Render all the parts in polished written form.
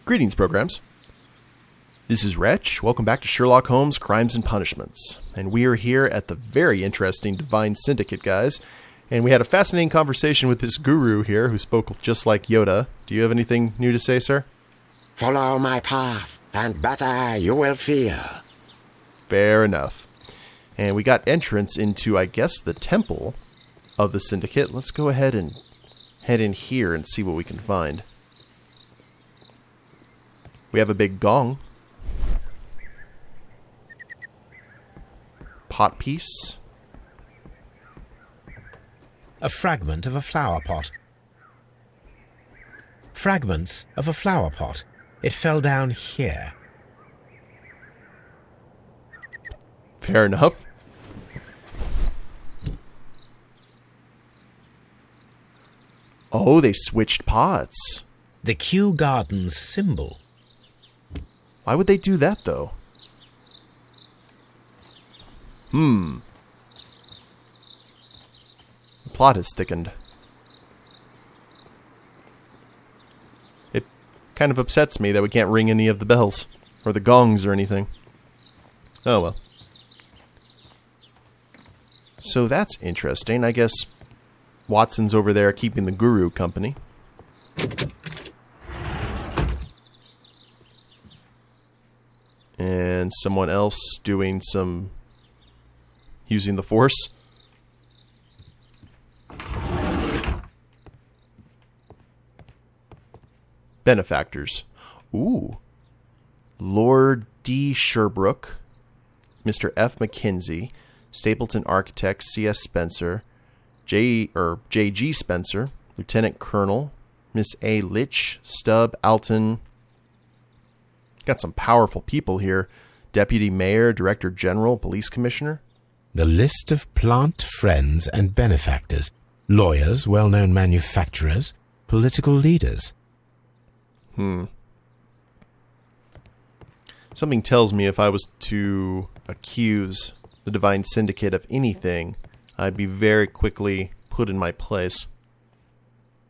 Greetings, programs. This is Wretch. Welcome back to Sherlock Holmes, Crimes and Punishments. And we are here at the very interesting Divine Syndicate, guys. And we had a fascinating conversation with this guru here who spoke just like Yoda. Do you have anything new to say, sir? Follow my path, and better you will feel. Fair enough. And we got entrance into, I guess, the temple of the Syndicate. Let's go ahead and head in here and see what we can find. We have a big gong. Pot piece. A fragment of a flower pot. Fragments of a flower pot. It fell down here. Fair enough. Oh, they switched pots. The Kew Gardens symbol. Why would they do that, though? The plot has thickened. It kind of upsets me that we can't ring any of the bells, or the gongs or anything. Oh well. So that's interesting. I guess Watson's over there keeping the guru company. And someone else doing some... using the Force. Benefactors. Ooh. Lord D. Sherbrooke, Mr. F. Mackenzie, Stapleton Architect C.S. Spencer, J.G. Spencer, Lieutenant Colonel, Miss A. Litch, Stubb, Alton. Got some powerful people here. Deputy Mayor, Director General, Police Commissioner. The list of plant friends and benefactors. Lawyers, well-known manufacturers, political leaders. Something tells me if I was to accuse the Divine Syndicate of anything, I'd be very quickly put in my place.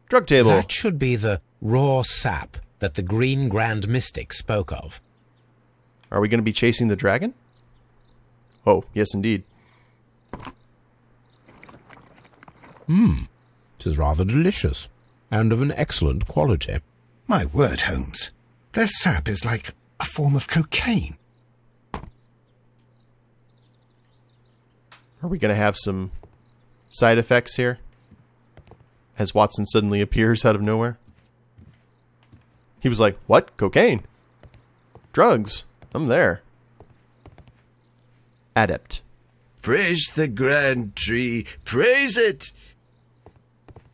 Drug table. That should be the raw sap that the Green Grand Mystic spoke of. Are we going to be chasing the dragon? Oh, yes indeed. It is rather delicious, and of an excellent quality. My word, Holmes. Their sap is like a form of cocaine. Are we going to have some side effects here? As Watson suddenly appears out of nowhere? He was like, what? Cocaine? Drugs? I'm there. Adept. Praise the grand tree. Praise it!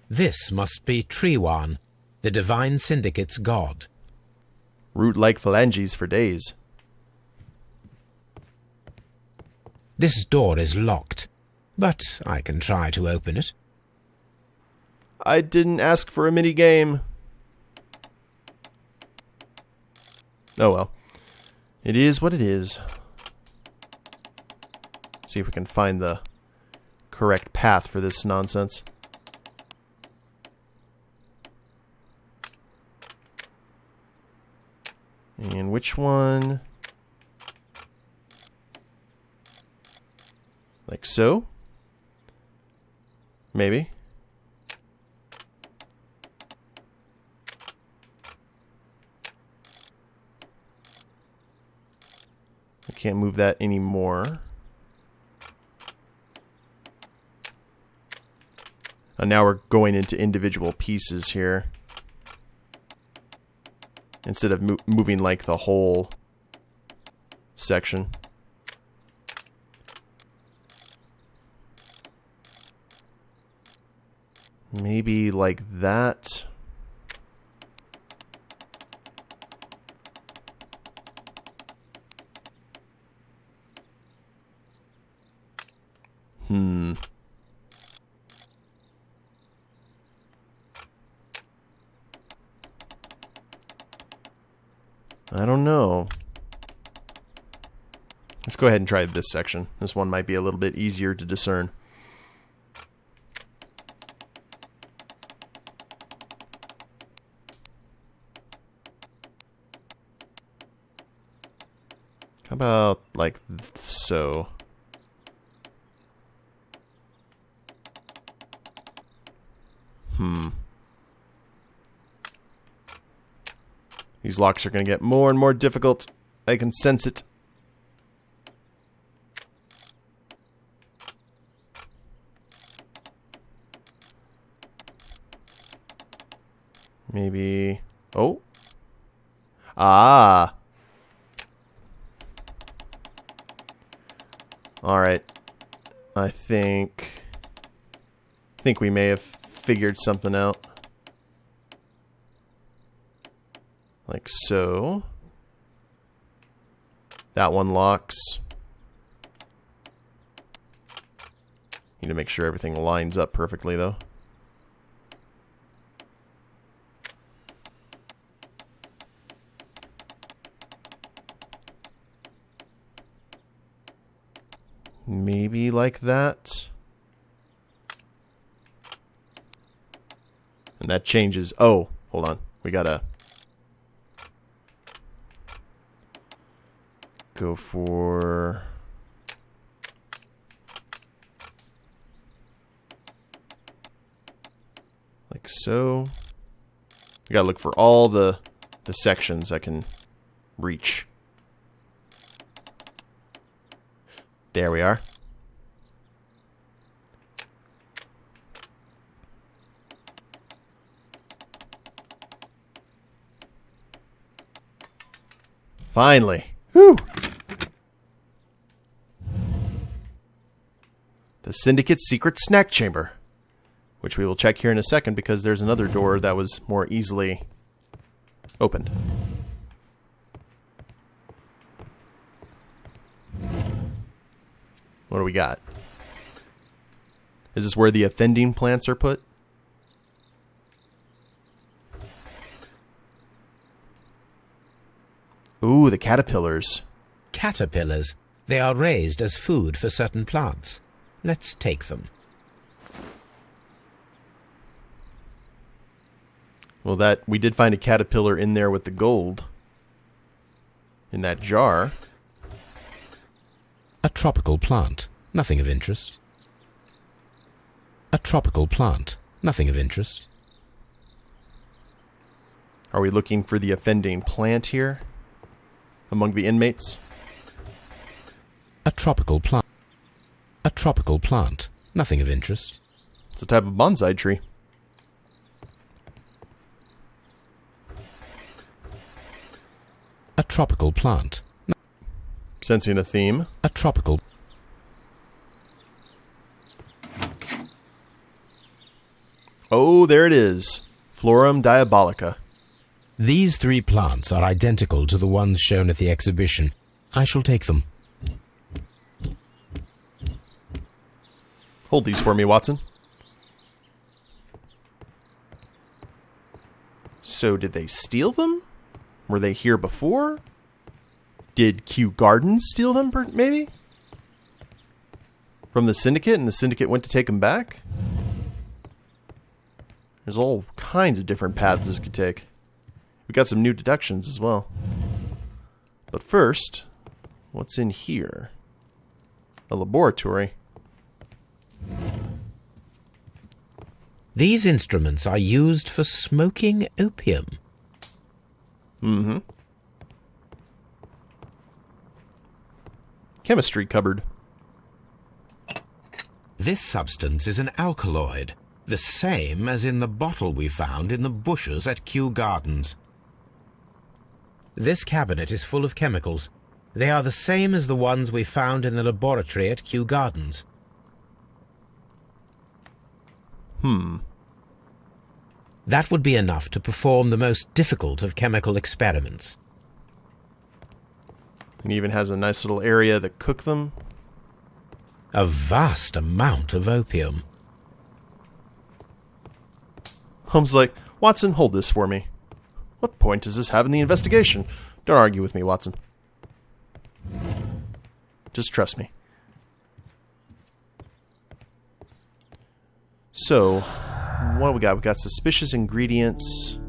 This must be Trewan, the Divine Syndicate's god. Root like phalanges for days. This door is locked, but I can try to open it. I didn't ask for a mini game. Oh well. It is what it is. See if we can find the correct path for this nonsense. And which one? Like so? Maybe. I can't move that anymore. And now we're going into individual pieces here. Instead of moving like the whole section. Maybe like that. I don't know. Let's go ahead and try this section. This one might be a little bit easier to discern. How about like so? These locks are going to get more and more difficult. I can sense it. Maybe... Oh. Ah. Alright. I think we may have figured something out. Like so. That one locks. Need to make sure everything lines up perfectly, though. Maybe like that. And that changes. Oh, hold on. We gotta go for... like so. We gotta look for all the sections I can reach. There we are. Finally. Whew. The Syndicate's secret snack chamber, which we will check here in a second because there's another door that was more easily opened. What do we got? Is this where the offending plants are put? Ooh, the caterpillars. Caterpillars. They are raised as food for certain plants. Let's take them. Well, we did find a caterpillar in there with the gold. In that jar. A tropical plant. Nothing of interest. A tropical plant. Nothing of interest. Are we looking for the offending plant here? Among the inmates? A tropical plant. A tropical plant. Nothing of interest. It's a type of bonsai tree. A tropical plant. Sensing a theme. A tropical... Oh, there it is. Florum diabolica. These 3 plants are identical to the ones shown at the exhibition. I shall take them. Hold these for me, Watson. So, did they steal them? Were they here before? Did Kew Gardens steal them, maybe? From the Syndicate, and the Syndicate went to take them back? There's all kinds of different paths this could take. We got some new deductions as well. But first, what's in here? A laboratory. These instruments are used for smoking opium. Mm-hmm. Chemistry cupboard. This substance is an alkaloid, the same as in the bottle we found in the bushes at Kew Gardens. This cabinet is full of chemicals. They are the same as the ones we found in the laboratory at Kew Gardens. That would be enough to perform the most difficult of chemical experiments. And even has a nice little area to cook them. A vast amount of opium. Holmes like, Watson, hold this for me. What point does this have in the investigation? Don't argue with me, Watson. Just trust me. So, what we got? We got suspicious ingredients.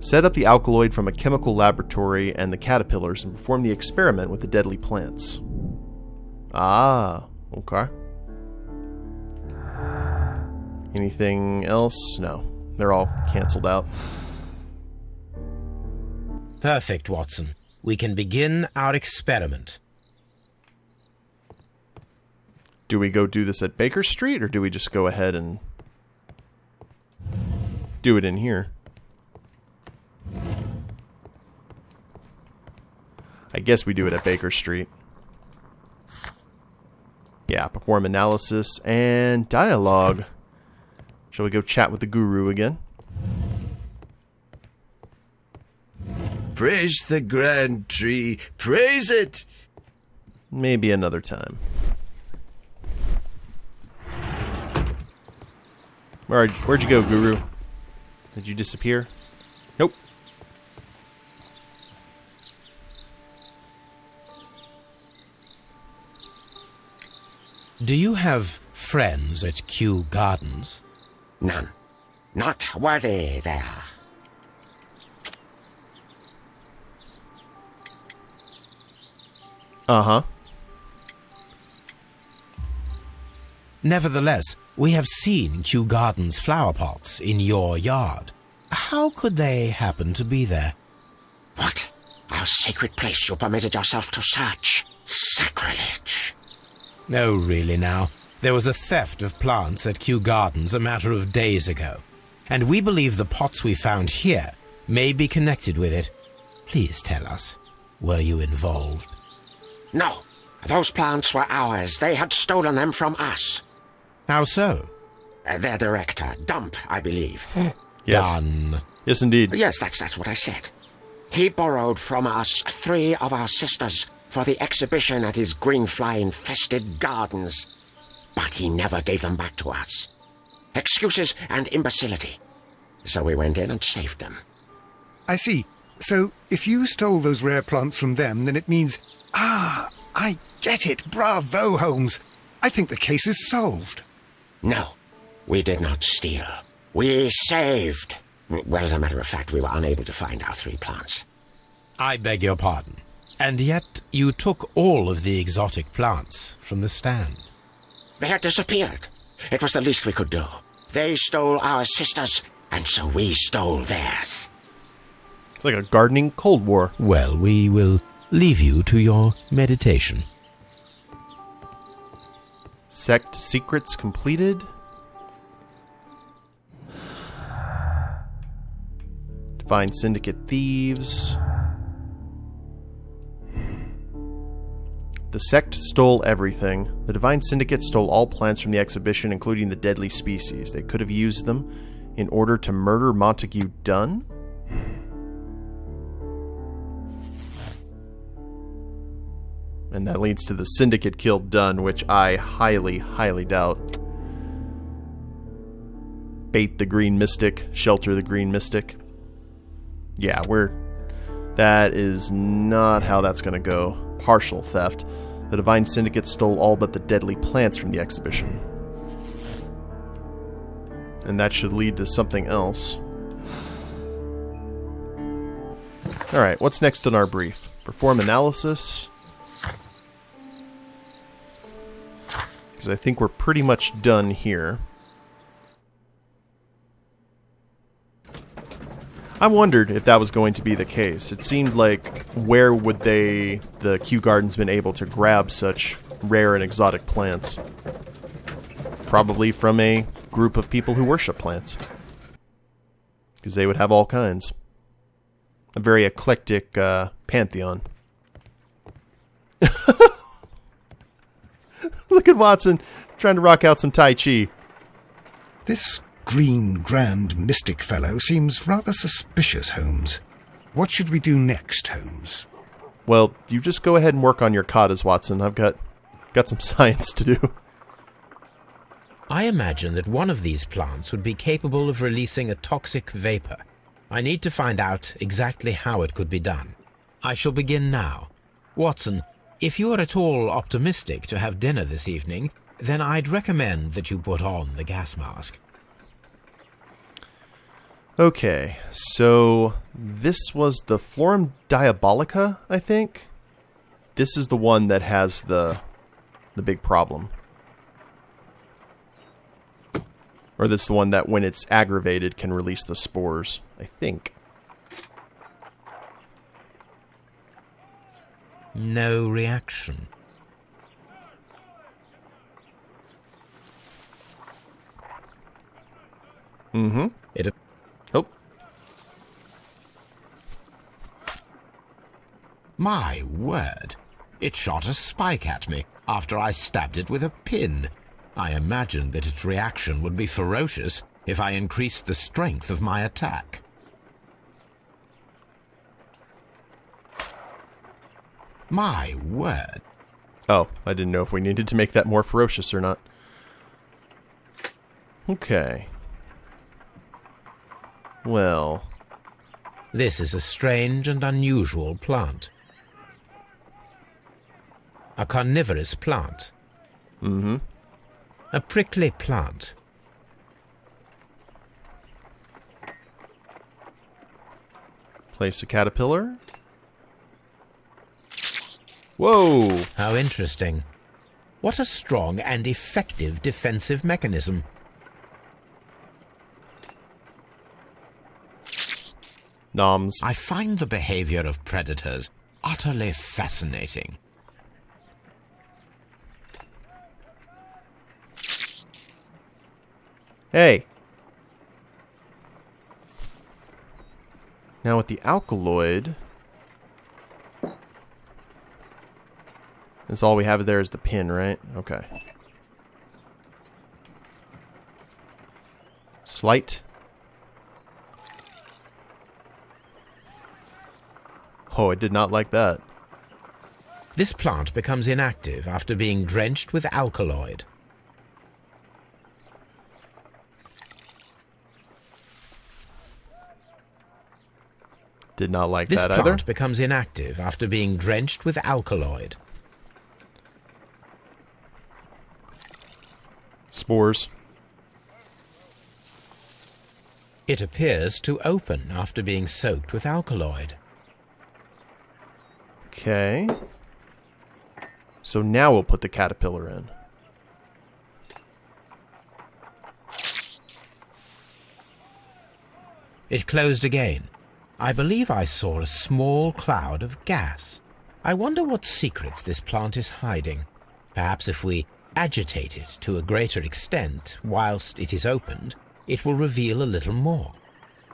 Set up the alkaloid from a chemical laboratory and the caterpillars and perform the experiment with the deadly plants. Ah, okay. Anything else? No. They're all cancelled out. Perfect, Watson. We can begin our experiment. Do we go do this at Baker Street, or do we just go ahead and do it in here? I guess we do it at Baker Street. Yeah, perform analysis and dialogue. Shall we go chat with the guru again? Praise the grand tree. Praise it. Maybe another time. Where'd you go, guru? Did you disappear? Nope. Do you have friends at Kew Gardens? None. Not worthy there. Uh-huh. Nevertheless, we have seen Kew Gardens flower pots in your yard. How could they happen to be there? What? Our sacred place you permitted yourself to search? Sacrilege. No, really now. There was a theft of plants at Kew Gardens a matter of days ago, and we believe the pots we found here may be connected with it. Please tell us, were you involved? No. Those plants were ours. They had stolen them from us. How so? Their director, Dump, I believe. Yes. Done. Yes, indeed. Yes, that's what I said. He borrowed from us 3 of our sisters for the exhibition at his green fly-infested gardens. But he never gave them back to us. Excuses and imbecility. So we went in and saved them. I see. So, if you stole those rare plants from them, then it means... Ah, I get it. Bravo, Holmes. I think the case is solved. No, we did not steal. We saved. Well, as a matter of fact, we were unable to find our 3 plants. I beg your pardon. And yet you took all of the exotic plants from the stand. They had disappeared. It was the least we could do. They stole our sisters, and so we stole theirs. It's like a gardening Cold War. Well, we will leave you to your meditation. Sect secrets completed. Find Syndicate thieves. The sect stole everything. The Divine Syndicate stole all plants from the exhibition, including the deadly species. They could have used them in order to murder Montague Dunn? And that leads to the Syndicate killed Dunn, which I highly, highly doubt. Bait the Green Mystic, shelter the Green Mystic. Yeah, that is not how that's going to go. Partial theft. The Divine Syndicate stole all but the deadly plants from the exhibition. And that should lead to something else. Alright, what's next on our brief? Perform analysis. Because I think we're pretty much done here. I wondered if that was going to be the case. It seemed like, where would the Kew Gardens been able to grab such rare and exotic plants? Probably from a group of people who worship plants. Because they would have all kinds. A very eclectic pantheon. Look at Watson trying to rock out some Tai Chi. This green grand mystic fellow seems rather suspicious, Holmes. What should we do next, Holmes? Well, you just go ahead and work on your katas, Watson. I've got some science to do. I imagine that one of these plants would be capable of releasing a toxic vapor. I need to find out exactly how it could be done. I shall begin now. Watson, if you are at all optimistic to have dinner this evening, then I'd recommend that you put on the gas mask. Okay, so this was the Florum Diabolica, I think? This is the one that has the big problem. Or this is the one that, when it's aggravated, can release the spores, I think. No reaction. Mm-hmm. Oh. My word. It shot a spike at me after I stabbed it with a pin. I imagined that its reaction would be ferocious if I increased the strength of my attack. My word. Oh, I didn't know if we needed to make that more ferocious or not. Okay. Well. This is a strange and unusual plant. A carnivorous plant. Mm-hmm. A prickly plant. Place a caterpillar. Whoa! How interesting. What a strong and effective defensive mechanism. Noms. I find the behavior of predators utterly fascinating. Hey! Now with the alkaloid... That's all we have there is the pin, right? Okay. Slight. Oh, I did not like that. This plant becomes inactive after being drenched with alkaloid. Did not like This that either. This plant becomes inactive after being drenched with alkaloid. Spores. It appears to open after being soaked with alkaloid. Okay. So now we'll put the caterpillar in. It closed again. I believe I saw a small cloud of gas. I wonder what secrets this plant is hiding. Perhaps if we agitate it to a greater extent whilst it is opened, it will reveal a little more.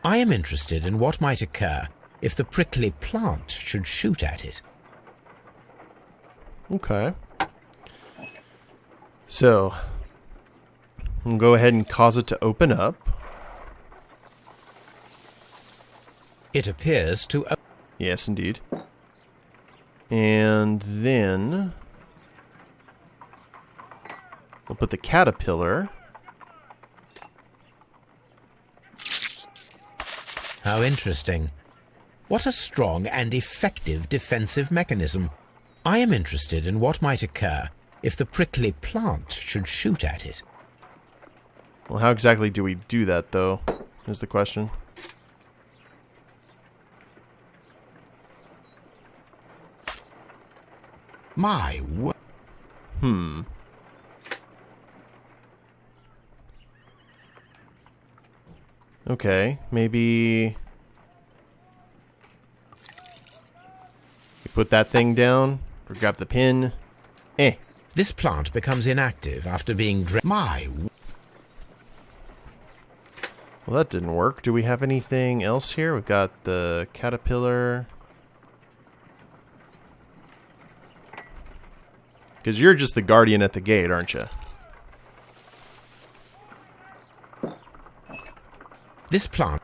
I am interested in what might occur if the prickly plant should shoot at it. Okay. So, we'll go ahead and cause it to open up. It appears to... Yes, indeed. And then... we'll put the caterpillar... How interesting. What a strong and effective defensive mechanism. I am interested in what might occur if the prickly plant should shoot at it. Well, how exactly do we do that, though, is the question. My word. Okay, maybe... we put that thing down, or grab the pin. This plant becomes inactive after being Well, that didn't work. Do we have anything else here? We've got the caterpillar. Because you're just the guardian at the gate, aren't you? This plant.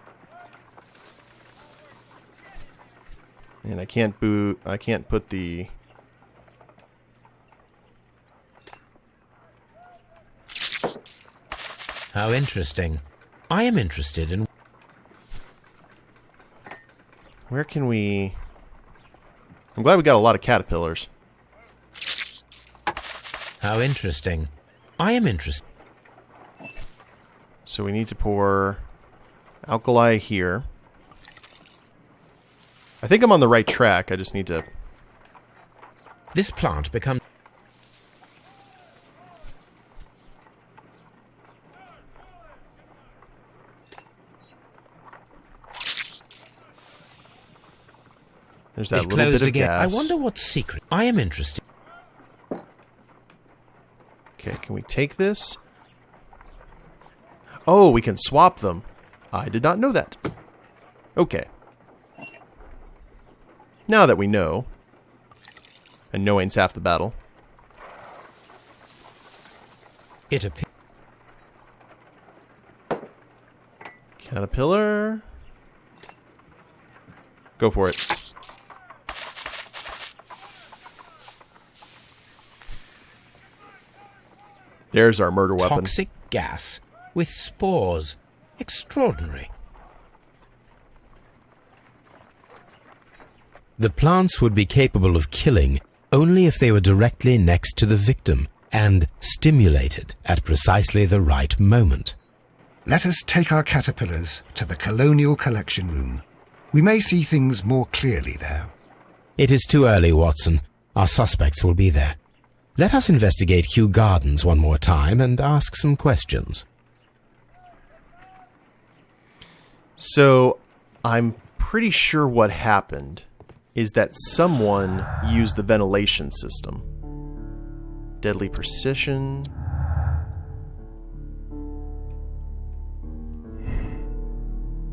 And I can't put the... How interesting. I am interested in... Where can we... I'm glad we got a lot of caterpillars. How interesting. I am interested... So we need to pour Alkali here. I think I'm on the right track. I just need to... This plant becomes... There's that It little bit closed of again. gas. I wonder what's secret. I am interested. Okay, can we take this? Oh, we can swap them. I did not know that. Okay. Now that we know, and knowing's half the battle. It appears... Caterpillar. Go for it. There's our murder weapon. Toxic gas with spores. Extraordinary. The plants would be capable of killing only if they were directly next to the victim and stimulated at precisely the right moment. Let us take our caterpillars to the Colonial Collection Room. We may see things more clearly there. It is too early, Watson. Our suspects will be there. Let us investigate Kew Gardens one more time and ask some questions. So, I'm pretty sure what happened is that someone used the ventilation system. Deadly precision.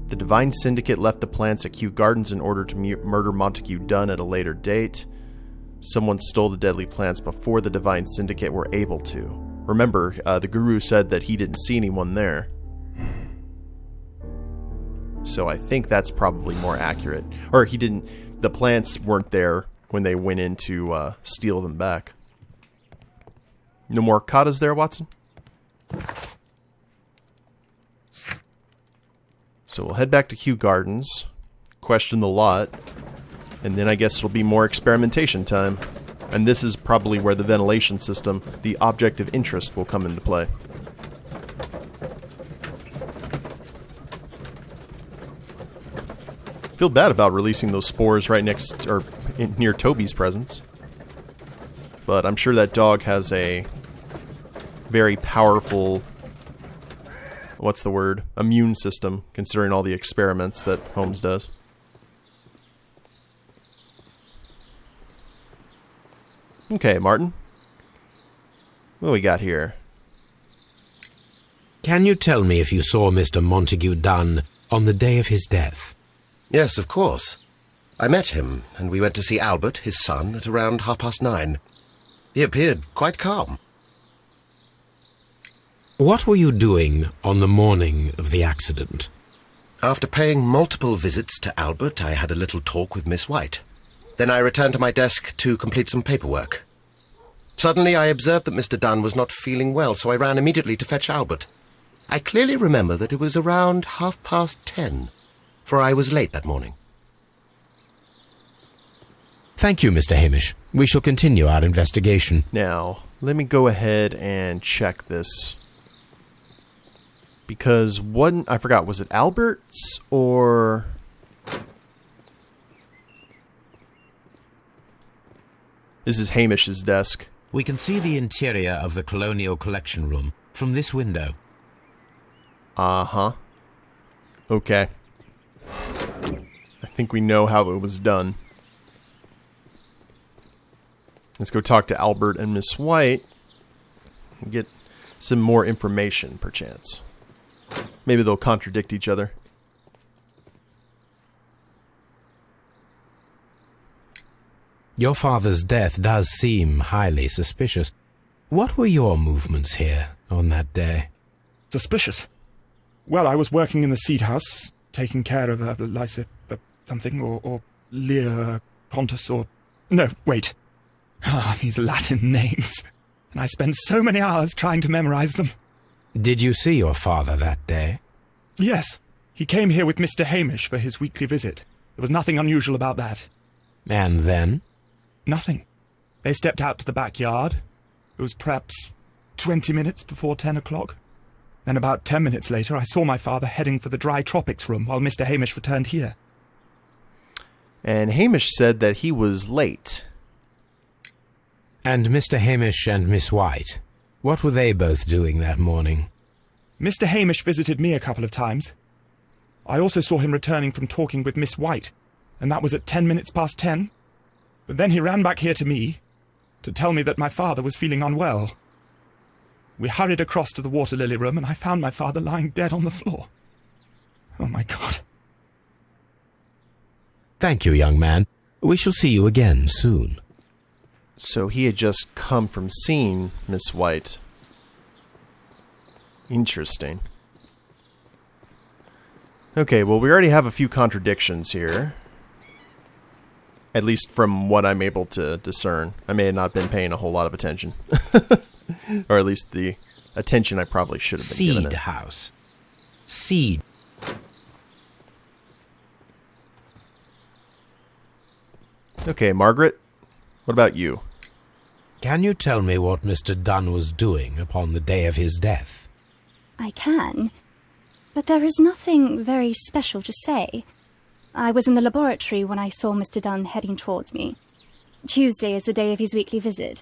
The Divine Syndicate left the plants at Kew Gardens in order to murder Montague Dunn at a later date. Someone stole the deadly plants before the Divine Syndicate were able to. Remember, the Guru said that he didn't see anyone there. So I think that's probably more accurate. Or he didn't... The plants weren't there when they went in to steal them back. No more katas there, Watson? So we'll head back to Kew Gardens, question the lot, and then I guess it'll be more experimentation time. And this is probably where the ventilation system, the object of interest, will come into play. Feel bad about releasing those spores right next, or near Toby's presence. But I'm sure that dog has a very powerful, what's the word, immune system, considering all the experiments that Holmes does. Okay, Martin. What do we got here? Can you tell me if you saw Mr. Montague Dunn on the day of his death? Yes, of course. I met him, and we went to see Albert, his son, at around 9:30. He appeared quite calm. What were you doing on the morning of the accident? After paying multiple visits to Albert, I had a little talk with Miss White. Then I returned to my desk to complete some paperwork. Suddenly I observed that Mr. Dunn was not feeling well, so I ran immediately to fetch Albert. I clearly remember that it was around 10:30, for I was late that morning. Thank you, Mr. Hamish. We shall continue our investigation. Now, let me go ahead and check this. Because one, I forgot, was it Albert's or... This is Hamish's desk. We can see the interior of the Colonial Collection Room from this window. Uh-huh. Okay. I think we know how it was done. Let's go talk to Albert and Miss White and get some more information, perchance. Maybe they'll contradict each other. Your father's death does seem highly suspicious. What were your movements here on that day? Suspicious? Well, I was working in the seed house, taking care of Lysa something, or Lear Pontus, or... No, wait. Ah, these Latin names. And I spent so many hours trying to memorize them. Did you see your father that day? Yes. He came here with Mr. Hamish for his weekly visit. There was nothing unusual about that. And then? Nothing. They stepped out to the backyard. It was perhaps 20 minutes before 10 o'clock. Then about 10 minutes later, I saw my father heading for the dry tropics room while Mr. Hamish returned here. And Hamish said that he was late. And Mr. Hamish and Miss White, what were they both doing that morning? Mr. Hamish visited me a couple of times. I also saw him returning from talking with Miss White, and that was at 10 minutes past 10. But then he ran back here to me to tell me that my father was feeling unwell. We hurried across to the water lily room, and I found my father lying dead on the floor. Oh, my God. Thank you, young man. We shall see you again soon. So he had just come from seeing Miss White. Interesting. Okay, well, we already have a few contradictions here. At least from what I'm able to discern. I may have not been paying a whole lot of attention. Or at least the attention I probably should have been given it. Seed house. Seed. Okay, Margaret, what about you? Can you tell me what Mr. Dunn was doing upon the day of his death? I can, but there is nothing very special to say. I was in the laboratory when I saw Mr. Dunn heading towards me. Tuesday is the day of his weekly visit.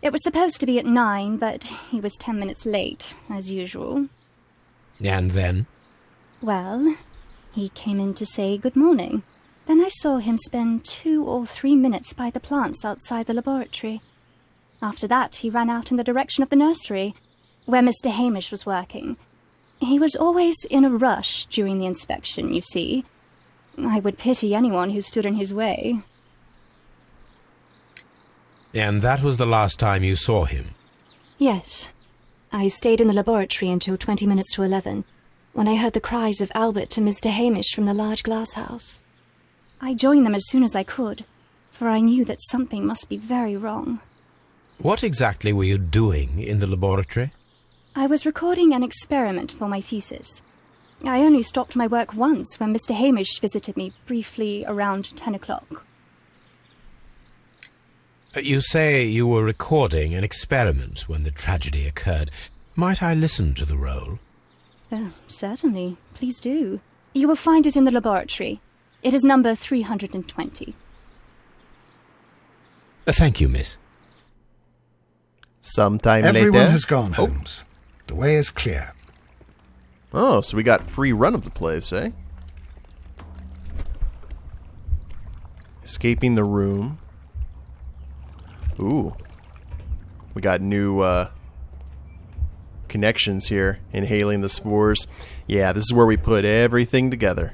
It was supposed to be at 9, but he was 10 minutes late, as usual. And then? Well, he came in to say good morning. Then I saw him spend 2 or 3 minutes by the plants outside the laboratory. After that, he ran out in the direction of the nursery, where Mr. Hamish was working. He was always in a rush during the inspection, you see. I would pity anyone who stood in his way. And that was the last time you saw him? Yes. I stayed in the laboratory until 20 minutes to 11, when I heard the cries of Albert and Mr. Hamish from the large glass house. I joined them as soon as I could, for I knew that something must be very wrong. What exactly were you doing in the laboratory? I was recording an experiment for my thesis. I only stopped my work once when Mr. Hamish visited me briefly around 10 o'clock. You say you were recording an experiment when the tragedy occurred. Might I listen to the roll? Certainly. Please do. You will find it in the laboratory. It is number 320. Thank you, miss. Sometime later. Everyone has gone, Holmes. The way is clear. Oh, so we got free run of the place, eh? Escaping the room. Ooh. We got new connections here. Inhaling the spores. Yeah, this is where we put everything together.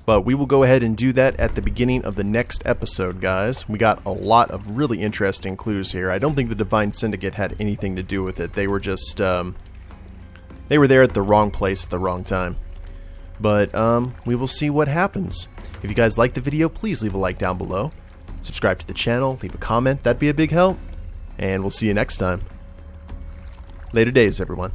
But we will go ahead and do that at the beginning of the next episode, guys. We got a lot of really interesting clues here. I don't think the Divine Syndicate had anything to do with it. They were just, they were there at the wrong place at the wrong time. But, we will see what happens. If you guys like the video, please leave a like down below. Subscribe to the channel, leave a comment, that'd be a big help. And we'll see you next time. Later days, everyone.